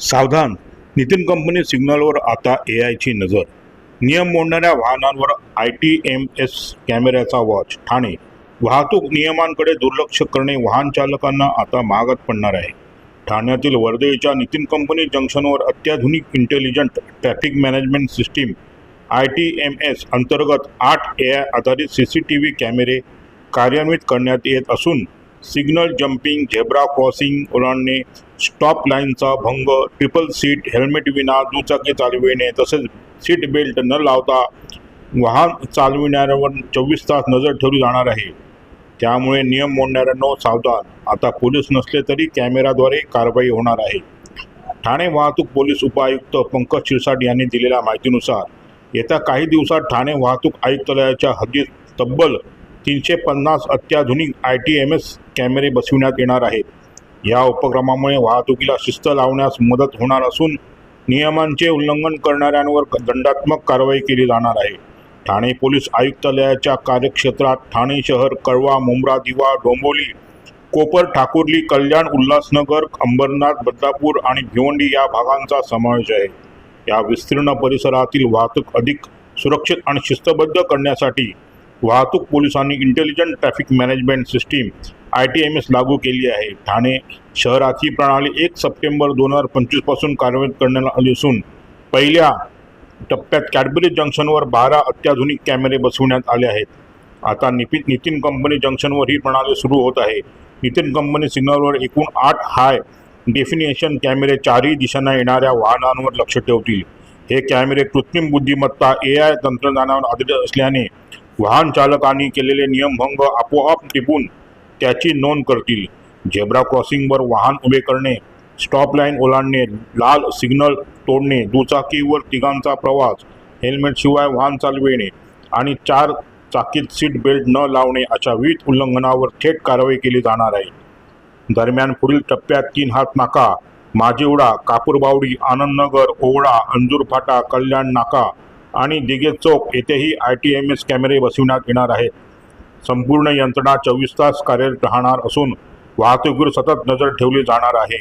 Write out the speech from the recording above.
सावधान, नितीन कंपनी सिग्नलवर आता एआयची नजर. नियम मोडणाऱ्या वाहनांवर ITMS कॅमेऱ्याचा वॉच. ठाणे. वाहतूक नियमांकडे दुर्लक्ष करणे वाहन चालकांना आता महागात पडणार आहे. ठाण्यातील वर्दळीच्या नितीन कंपनी जंक्शनवर अत्याधुनिक intelligent traffic management system ITMS अंतर्गत 8 AI आधारित CCTV कॅमेरे कार्यान्वित करण्यात येत असून सिग्नल जम्पिंग, झेब्रा क्रॉसिंग ओलांडणे, स्टॉप लाईनचा भंग, ट्रिपल सीट, हेल्मेट विना दुचाकी चालविणे तसेच सीट बेल्ट न लावता वाहन चालविणाऱ्यावर 24 तास नजर ठेवली जाणार आहे. त्यामुळे नियम मोडणाऱ्यांनो सावधान. आता पोलीस नसले तरी कॅमेराद्वारे कारवाई होणार आहे. ठाणे वाहतूक पोलीस उपायुक्त पंकज शिरसाट यांनी दिलेल्या माहितीनुसार येत्या काही दिवसात ठाणे वाहतूक आयुक्तालयाच्या हद्दीत तब्बल 350 अत्याधुनिक ITMS कॅमेरे बसविण्यात येणार आहेत. या उपक्रमामुळे वाहतुकीला शिस्त लावण्यास मदत होणार असून नियमांचे उल्लंघन करणाऱ्यांवर दंडात्मक कारवाई केली जाणार आहे. ठाणे पोलीस आयुक्तालयाच्या कार्यक्षेत्रात ठाणे शहर, कळवा, मुंब्रा, दिवा, डोंबिवली, कोपर, ठाकुर्ली, कल्याण, उल्हासनगर, अंबरनाथ, बदलापूर आणि भिवंडी या भागांचा समावेश आहे. या विस्तीर्ण परिसरातील वाहतूक अधिक सुरक्षित आणि शिस्तबद्ध करण्यासाठी वाहतूक पोलिसांनी intelligent traffic management system ITMS लागू केली आहे. ठाणे शहरात ही प्रणाली 1 सप्टेंबर 2025 पासून कार्यान्वित करण्यात आली असून पहिल्या टप्प्यात कॅडबरी जंक्शनवर 12 अत्याधुनिक कॅमेरे बसवण्यात आले आहेत. आता नितीन कंपनी जंक्शनवर ही प्रणाली सुरू होत आहे. नितीन कंपनी सिग्नलवर एकूण 8 हाय डेफिनेशन कॅमेरे 4ही दिशांना येणाऱ्या वाहनांवर लक्ष ठेवतील. हे कॅमेरे कृत्रिम बुद्धिमत्ता AI तंत्रज्ञानावर आधारित असल्याने वाहन चालकांनी केलेले नियमभंग आपोआप टिपून त्याची नोंद करतील. झेब्रा क्रॉसिंगवर वाहन उभे करणे, स्टॉप लाईन ओलांडणे, लाल सिग्नल तोडणे, दुचाकीवर तिघांचा प्रवास, हेल्मेटशिवाय वाहन चालविणे आणि 4 चाकीत सीट बेल्ट न लावणे अशा विविध उल्लंघनावर थेट कारवाई केली जाणार आहे. दरम्यान पुढील टप्प्यात 3 हात नाका, माजिवडा, कापूरबावडी, आनंदनगर, ओवळा, अंजूर फाटा, कल्याण नाका आणि दिघे चौक येथेही ITMS कॅमेरे बसविण्यात येणार आहेत. संपूर्ण यंत्रणा 24 तास कार्यरत राहणार असून वाहतुकीवर सतत नजर ठेवली जाणार आहे.